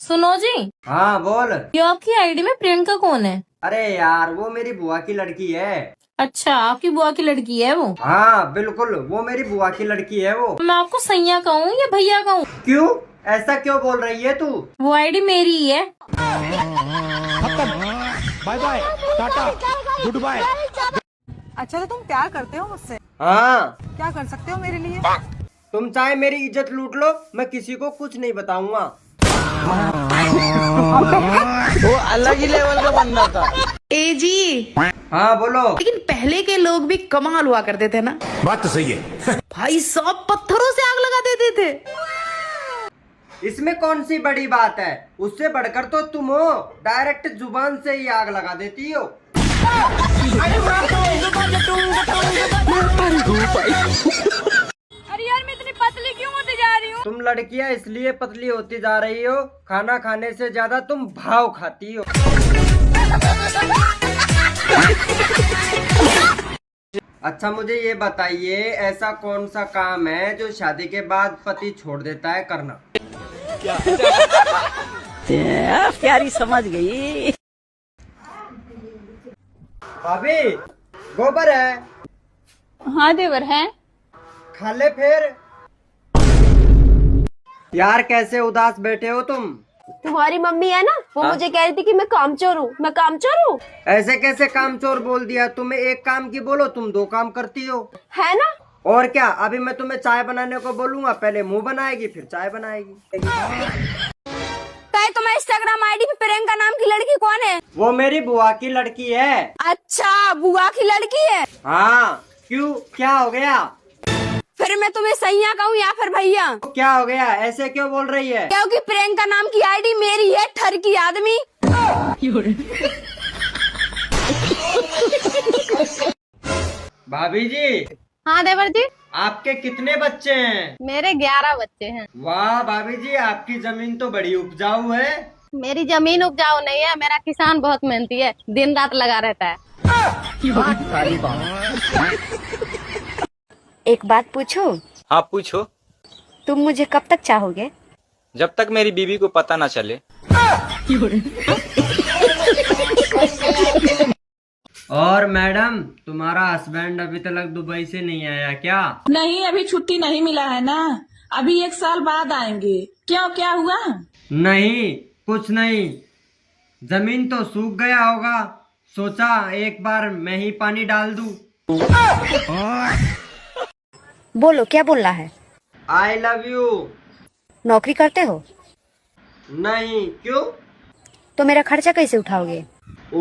सुनो जी, हाँ बोल। ये आपकी आईडी में प्रियंका कौन है? अरे यार वो मेरी बुआ की लड़की है। अच्छा, आपकी बुआ की लड़की है वो? हाँ बिल्कुल, वो मेरी बुआ की लड़की है वो। मैं आपको सैया कहूँ या भैया कहूँ? क्यों, ऐसा क्यों बोल रही है तू? वो आईडी मेरी ही है। Bye bye tata goodbye. अच्छा तो तुम प्यार करते हो मुझसे? हाँ। क्या कर सकते हो मेरे लिए? तुम चाहे मेरी इज्जत लूट लो, मैं किसी को कुछ नहीं बताऊंगा। वो अलग ही लेवल का बंदा था। ए जी, हाँ बोलो। लेकिन पहले के लोग भी कमाल हुआ करते थे ना। बात तो सही है। भाई सब पत्थरों से आग लगा देते थे। इसमें कौन सी बड़ी बात है? उससे बढ़कर तो तुम हो, डायरेक्ट जुबान से ही आग लगा देती हो। अरे यार, मैं इतनी पतली क्यों होती जा रही हूँ? तुम लड़कियां इसलिए पतली होती जा रही हो, खाना खाने से ज्यादा तुम भाव खाती हो। अच्छा मुझे ये बताइए, ऐसा कौन सा काम है जो शादी के बाद पति छोड़ देता है करना? प्यारी समझ गई। भाभी, गोबर है? हाँ देवर है। खा ले फिर। यार कैसे उदास बैठे हो तुम? तुम्हारी मम्मी है ना, वो मुझे कह रही थी कि मैं कामचोर हूँ। मैं कामचोर हूँ? ऐसे कैसे कामचोर बोल दिया? तुम्हें एक काम की बोलो, तुम दो काम करती हो। है ना? और क्या, अभी मैं तुम्हें चाय बनाने को बोलूंगा, पहले मुंह बनाएगी फिर चाय बनाएगी। तुम्हारी इंस्टाग्राम आईडी पे प्रियंका नाम की लड़की कौन है? वो मेरी बुआ की लड़की है। अच्छा, बुआ की लड़की है। हाँ, क्यों, क्या हो गया? फिर मैं तुम्हें सैया कहूँ या फिर भैया? क्या हो गया, ऐसे क्यों बोल रही है? क्योंकि प्रियंका नाम की आईडी मेरी है, ठर की आदमी। भाभी जी। हाँ देवर जी, आपके कितने बच्चे हैं? मेरे 11 बच्चे हैं। वाह भाभी जी, आपकी जमीन तो बड़ी उपजाऊ है। मेरी जमीन उपजाऊ नहीं है, मेरा किसान बहुत मेहनती है, दिन रात लगा रहता है। एक बात पूछो? हाँ पूछो। तुम मुझे कब तक चाहोगे? जब तक मेरी बीवी को पता ना चले। और मैडम, तुम्हारा हस्बैंड अभी तक दुबई से नहीं आया क्या? नहीं, अभी छुट्टी नहीं मिला है ना, अभी 1 साल बाद आएंगे। क्यों, क्या हुआ? नहीं कुछ नहीं, जमीन तो सूख गया होगा, सोचा एक बार मैं ही पानी डाल दूं। बोलो, क्या बोलना है? I love you. नौकरी करते हो? नहीं, क्यों? तो मेरा खर्चा कैसे उठाओगे? ओ,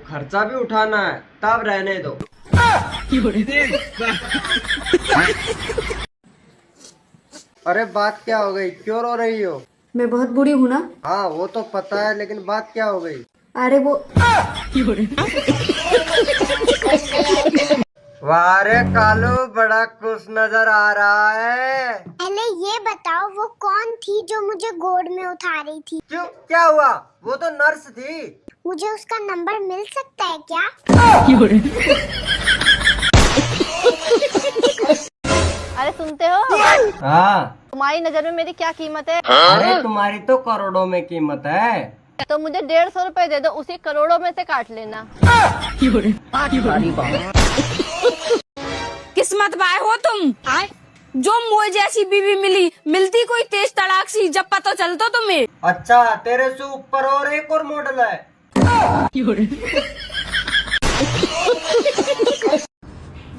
खर्चा भी उठाना है, तब रहने दो। अरे बात क्या हो गई, क्यों रो रही हो? मैं बहुत बुरी हूँ ना? हाँ वो तो पता है, लेकिन बात क्या हो गई? अरे वो वाह रे कालू, बड़ा खुश नजर आ रहा है। पहले ये बताओ, वो कौन थी जो मुझे गोद में उठा रही थी? क्यों, क्या हुआ? वो तो नर्स थी। मुझे उसका नंबर मिल सकता है क्या? अरे सुनते हो? हाँ। तुम्हारी नजर में मेरी क्या कीमत है? अरे तुम्हारी तो करोड़ों में कीमत है। तो मुझे 150 रुपए दे दो, उसी करोड़ों में से काट लेना। किस्मत वाले हो तुम, जो मुझे जैसी बीवी मिली। मिलती कोई तेज तड़ाक सी, जब पता चलता तुम्हें। अच्छा, तेरे से ऊपर और एक और मॉडल है।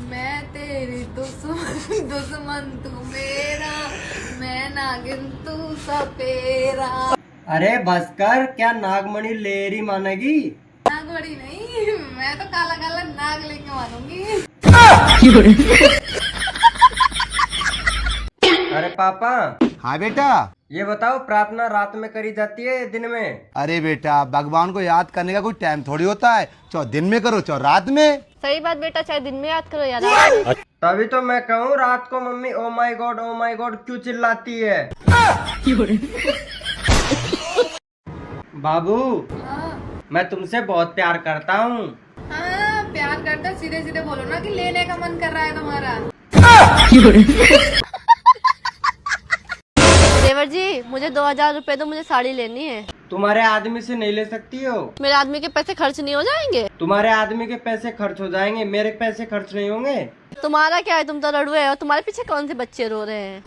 मैं तेरी दुश्मन तू मेरा, मैं नागिन तू सपेरा। अरे बस कर, क्या नागमणि लेरी मानेगी? नागवड़ी नहीं, मैं तो काला काला नाग लेके मानूंगी। अरे पापा। हाँ बेटा। ये बताओ, प्रार्थना रात में करी जाती है या दिन में? अरे बेटा, भगवान को याद करने का कोई टाइम थोड़ी होता है, चाहे दिन में करो चाहे रात में। सही बात बेटा, चाहे दिन में याद करो याद। तभी तो मैं कहूँ, रात को मम्मी ओ माय गॉड क्यों चिल्लाती है? बाबू। मैं तुमसे बहुत प्यार करता हूँ। हाँ, प्यार करता, सीधे सीधे बोलो ना कि लेने का मन कर रहा है तुम्हारा। देवर जी मुझे 2000 रुपए दो, मुझे साड़ी लेनी है। तुम्हारे आदमी से नहीं ले सकती हो? मेरे आदमी के पैसे खर्च नहीं हो जाएंगे? तुम्हारे आदमी के पैसे खर्च हो जाएंगे, मेरे पैसे खर्च नहीं होंगे। तुम्हारा क्या है, तुम तो रड़ुए हो, तुम्हारे पीछे कौन से बच्चे रो रहे हैं?